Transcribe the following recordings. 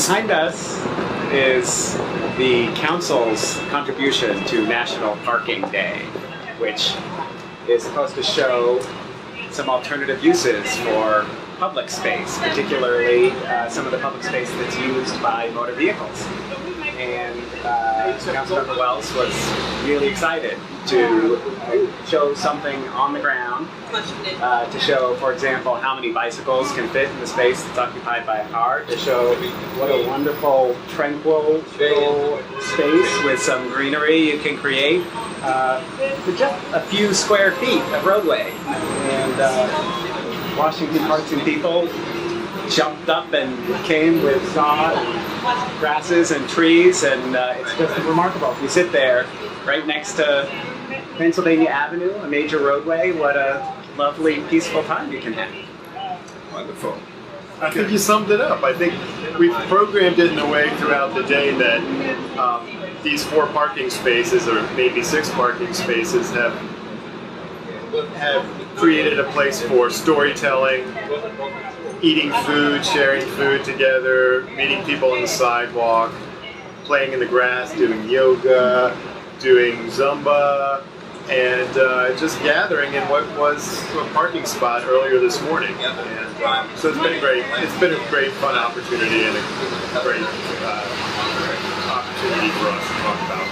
Behind us is the council's contribution to National Parking Day, which is supposed to show some alternative uses for public space, particularly some of the public space that's used by motor vehicles. And Councilmember Wells was really excited to show something on the ground to show, for example, how many bicycles can fit in the space that's occupied by a car, to show what a wonderful, tranquil little space with some greenery you can create for just a few square feet of roadway. And Washington Parks and People jumped up and came with sod and grasses and trees, and it's just remarkable. If you sit there right next to Pennsylvania Avenue, a major roadway, what a lovely, peaceful time you can have. Wonderful. I think you summed it up. I think we've programmed it in a way throughout the day that these 4 parking spaces, or maybe 6 parking spaces, have created a place for storytelling, eating food, sharing food together, meeting people on the sidewalk, playing in the grass, doing yoga, doing Zumba, and just gathering in what was a parking spot earlier this morning. And so it's been a great fun opportunity and a great opportunity for us to talk about.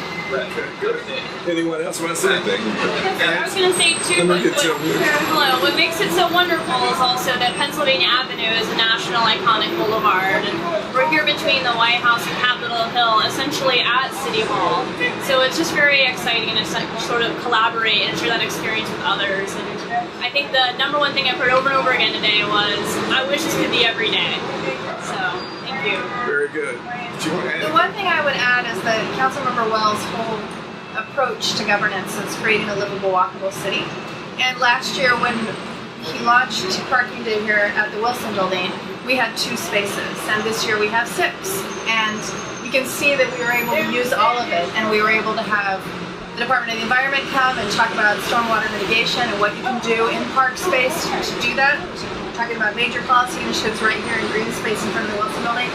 Good. Anyone else want to say anything? I was going to say too, what makes it so wonderful is also that Pennsylvania Avenue is a national iconic boulevard, and we're here between the White House and Capitol Hill, essentially at City Hall. So it's just very exciting to sort of collaborate and share that experience with others. And I think the number one thing I've heard over and over again today was, I wish this could be every day. So, thank you. Very good. The one thing I would add is that Councilmember Wells' whole approach to governance is creating a livable, walkable city. And last year when he launched Parking Day here at the Wilson Building, we had 2 spaces, and this year we have 6. And you can see that we were able to use all of it, and we were able to have the Department of the Environment come and talk about stormwater mitigation and what you can do in park space to do that. We're talking about major policy initiatives right here in green space in front of the Wilson Building.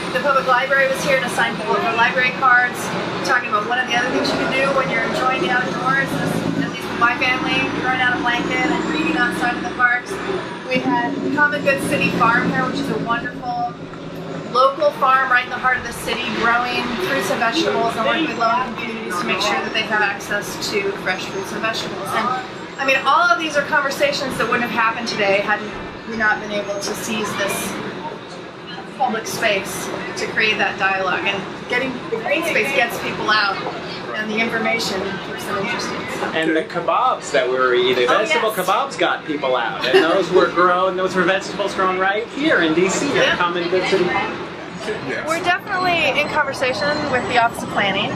The public library was here to sign people over library cards, talking about one of the other things you can do when you're enjoying the outdoors, at least with my family, throwing out a blanket and reading outside of the parks. We had Common Good City Farm here, which is a wonderful local farm right in the heart of the city, growing fruits and vegetables and working with low-income communities to make sure that they have access to fresh fruits and vegetables. And I mean, all of these are conversations that wouldn't have happened today had we not been able to seize this public space to create that dialogue, and getting the green space gets people out, and the information keeps them interested. And the kebabs that we were eating, vegetable kebabs got people out, and those were vegetables grown right here in DC at Common Good City. We're definitely in conversation with the Office of Planning,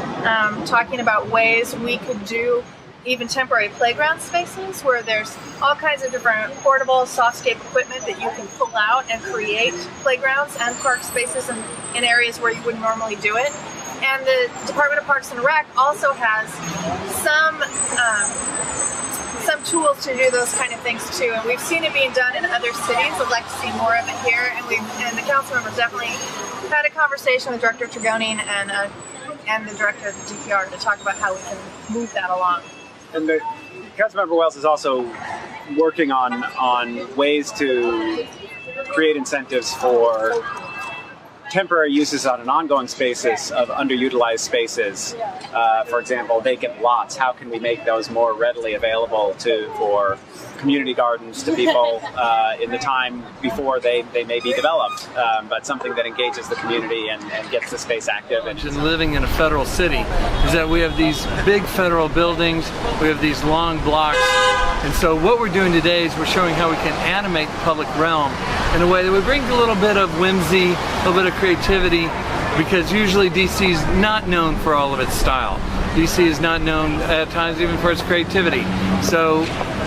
talking about ways we could do even temporary playground spaces where there's all kinds of different portable softscape equipment that you can pull out and create playgrounds and park spaces in areas where you wouldn't normally do it. And the Department of Parks and Rec also has some tools to do those kind of things too, and we've seen it being done in other cities. I'd like to see more of it here, and the council members definitely had a conversation with Director Tregoning and the director of the DPR to talk about how we can move that along. And the Councilmember Wells is also working on ways to create incentives for temporary uses on an ongoing basis of underutilized spaces. For example, vacant lots. How can we make those more readily available for community gardens to people in the time before they may be developed, but something that engages the community and gets the space active. And living in a federal city is that we have these big federal buildings, we have these long blocks, and so what we're doing today is we're showing how we can animate the public realm in a way that would bring a little bit of whimsy, a little bit of creativity, because usually DC is not known for all of its style. DC is not known at times even for its creativity. So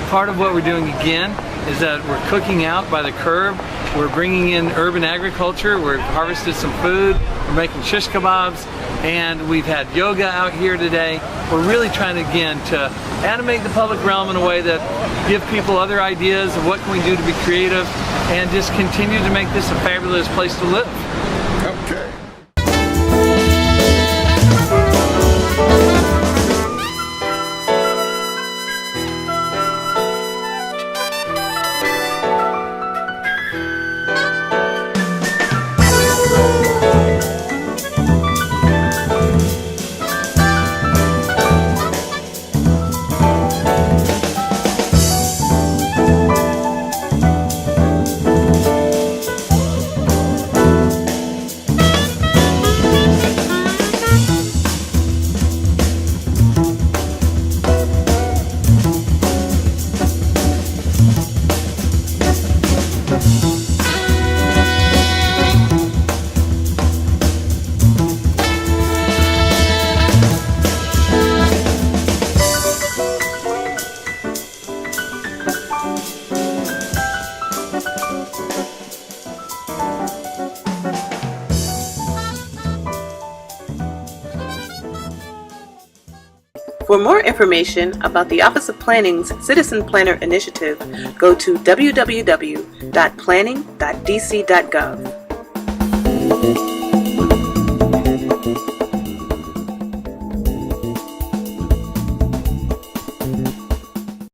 part of what we're doing again is that we're cooking out by the curb. We're bringing in urban agriculture. We've harvested some food. We're making shish kebabs, and we've had yoga out here today. We're really trying to animate the public realm in a way that give people other ideas of what can we do to be creative and just continue to make this a fabulous place to live. Okay. For more information about the Office of Planning's Citizen Planner Initiative, go to www.planning.dc.gov.